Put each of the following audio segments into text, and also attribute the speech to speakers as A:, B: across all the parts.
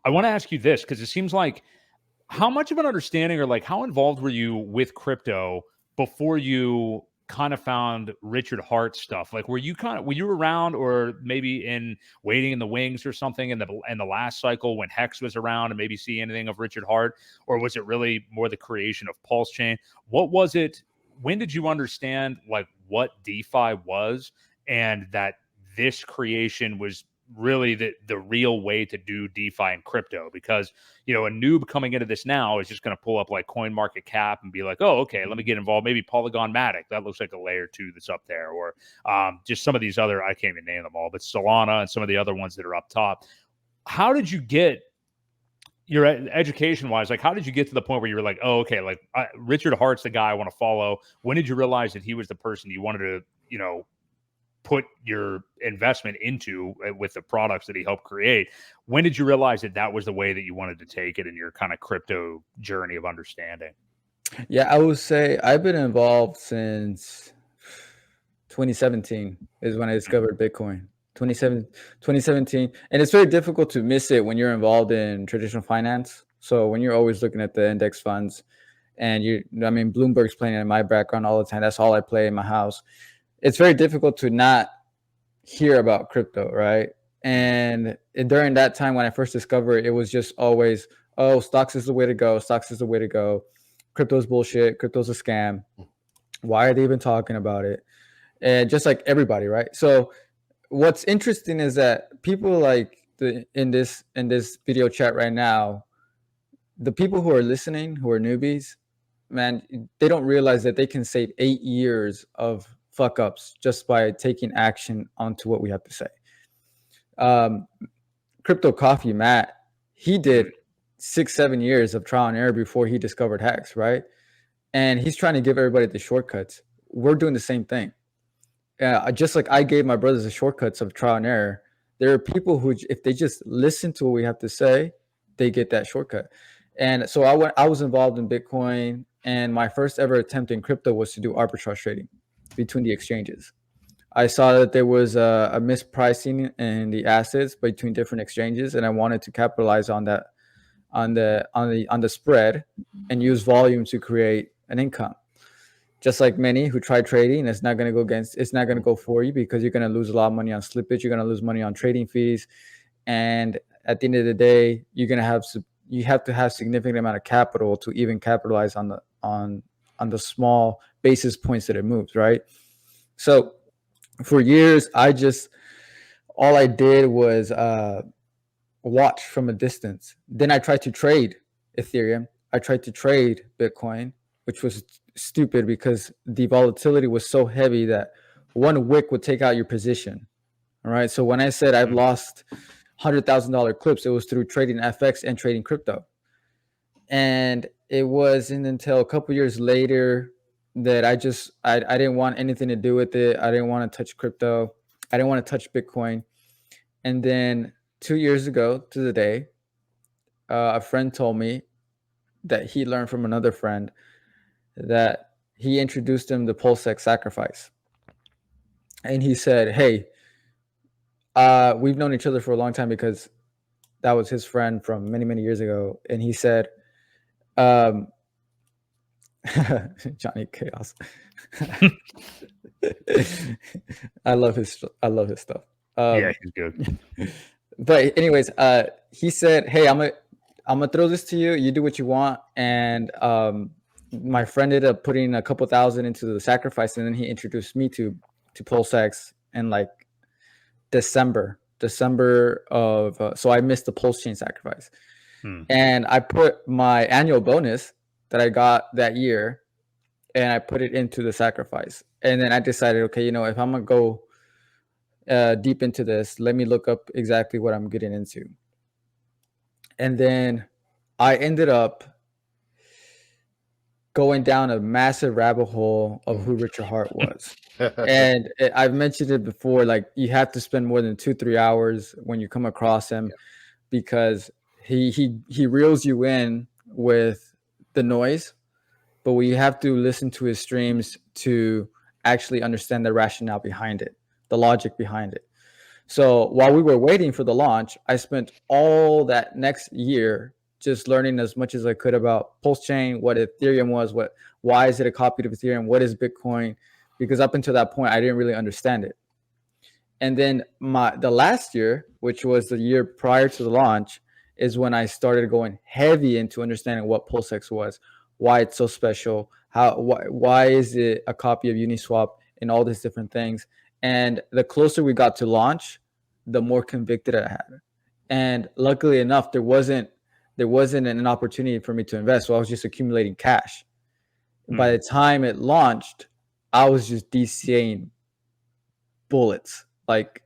A: I want to ask you this because it seems like how much of an understanding or like how involved were you with crypto before you kind of found Richard Hart stuff? Like, were you around or maybe in waiting in the wings or something in the last cycle when Hex was around and maybe see anything of Richard Hart, or was it really more the creation of PulseChain? What was it? When did you understand like what DeFi was and that this creation was really the real way to do DeFi and crypto? Because a noob coming into this now is just going to pull up like Coin Market Cap and be like, oh, okay, let me get involved. Maybe Polygon Matic, that looks like a layer 2 that's up there, or just some of these other, I can't even name them all, but Solana and some of the other ones that are up top. How did you get your education wise? Like, how did you get to the point where you were like, oh, okay, like Richard Hart's the guy I want to follow? When did you realize that he was the person you wanted to, put your investment into with the products that he helped create? When did you realize that that was the way that you wanted to take it in your kind of crypto journey of understanding?
B: Yeah, I would say I've been involved since 2017 is when I discovered Bitcoin. 2017. And it's very difficult to miss it when you're involved in traditional finance. So when you're always looking at the index funds and Bloomberg's playing in my background all the time. That's all I play in my house. It's very difficult to not hear about crypto, right? And during that time when I first discovered it, was just always, oh, stocks is the way to go. Stocks is the way to go. Crypto's bullshit. Crypto's a scam. Why are they even talking about it? And just like everybody, right? So what's interesting is that people like in this video chat right now, the people who are listening, who are newbies, man, they don't realize that they can save 8 years of fuck ups just by taking action onto what we have to say. Crypto Coffee Matt, he did 6-7 years of trial and error before he discovered Hex, right? And he's trying to give everybody the shortcuts. We're doing the same thing. Just like I gave my brothers the shortcuts of trial and error, there are people who, if they just listen to what we have to say, they get that shortcut. And so I was involved in Bitcoin, and my first ever attempt in crypto was to do arbitrage trading between the exchanges. I saw that there was a mispricing in the assets between different exchanges, and I wanted to capitalize on that, on the spread, and use volume to create an income. Just like many who try trading, it's not going to go for you, because you're going to lose a lot of money on slippage. You're going to lose money on trading fees, and at the end of the day, you have to have significant amount of capital to even capitalize on the small basis points that it moves, right? So for years, all I did was watch from a distance. Then I tried to trade Ethereum. I tried to trade Bitcoin, which was stupid because the volatility was so heavy that one wick would take out your position. All right. So when I said I've lost $100,000 clips, it was through trading FX and trading crypto. And it wasn't until a couple years later that I didn't want anything to do with it. I didn't want to touch crypto. I didn't want to touch Bitcoin. And then 2 years ago to the day, a friend told me that he learned from another friend that he introduced him to PulseX sacrifice. And he said, hey, we've known each other for a long time, because that was his friend from many, many years ago. And he said, Johnny Chaos. I love his stuff.
A: Yeah, he's good.
B: But anyways, he said, hey, I'm gonna throw this to you. You do what you want. And my friend ended up putting a couple thousand into the sacrifice, and then he introduced me to PulseX in like December of so I missed the PulseChain sacrifice. And I put my annual bonus that I got that year, and I put it into the sacrifice. And then I decided, okay, if I'm gonna go deep into this, let me look up exactly what I'm getting into. And then I ended up going down a massive rabbit hole of who Richard Hart was. And I've mentioned it before, like you have to spend more than 2-3 hours when you come across him, because he reels you in with the noise, but we have to listen to his streams to actually understand the rationale behind it, the logic behind it. So while we were waiting for the launch, I spent all that next year just learning as much as I could about PulseChain, what Ethereum was, why is it a copy of Ethereum, what is Bitcoin, because up until that point I didn't really understand it. And then the last year, which was the year prior to the launch, is when I started going heavy into understanding what PulseX was, why it's so special, why is it a copy of Uniswap, and all these different things. And the closer we got to launch, the more convicted I had. And luckily enough, there wasn't an opportunity for me to invest, so I was just accumulating cash. By the time it launched, I was just DCAing bullets, like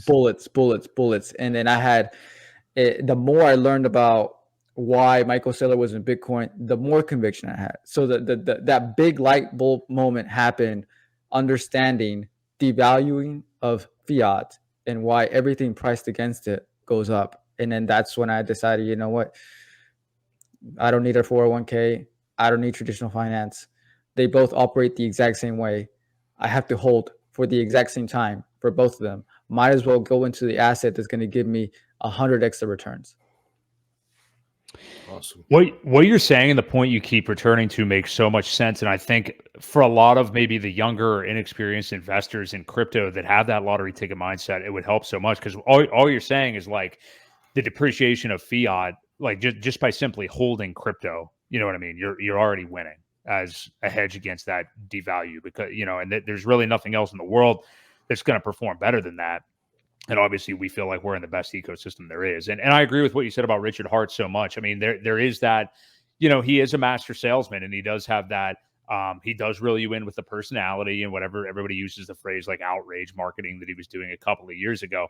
B: bullets. And then I had the more I learned about why Michael Saylor was in Bitcoin, the more conviction I had. So that big light bulb moment happened, understanding devaluing of fiat and why everything priced against it goes up. And then that's when I decided, you know what? I don't need a 401k. I don't need traditional finance. They both operate the exact same way. I have to hold for the exact same time for both of them. Might as well go into the asset that's going to give me 100x the returns.
C: Awesome.
A: What you're saying and the point you keep returning to makes so much sense. And I think for a lot of maybe the younger or inexperienced investors in crypto that have that lottery ticket mindset, it would help so much, because all you're saying is like the depreciation of fiat, like just by simply holding crypto, you know what I mean? You're already winning as a hedge against that devalue, because, you know, and there's really nothing else in the world that's going to perform better than that. And obviously we feel like we're in the best ecosystem there is. And I agree with what you said about Richard Hart so much. I mean, there is that, you know, he is a master salesman, and he does have that, he does reel you in with the personality and whatever everybody uses the phrase like outrage marketing that he was doing a couple of years ago.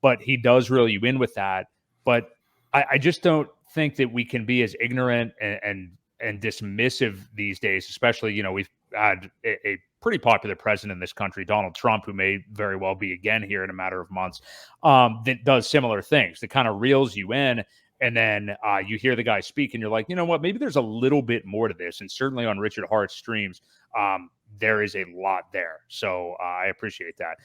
A: But he does reel you in with that. But I just don't think that we can be as ignorant and dismissive these days, especially, you know, we've had a pretty popular president in this country, Donald Trump, who may very well be again here in a matter of months, that does similar things, that kind of reels you in. And then you hear the guy speak and you're like, you know what, maybe there's a little bit more to this. And certainly on Richard Hart's streams, there is a lot there. So I appreciate that.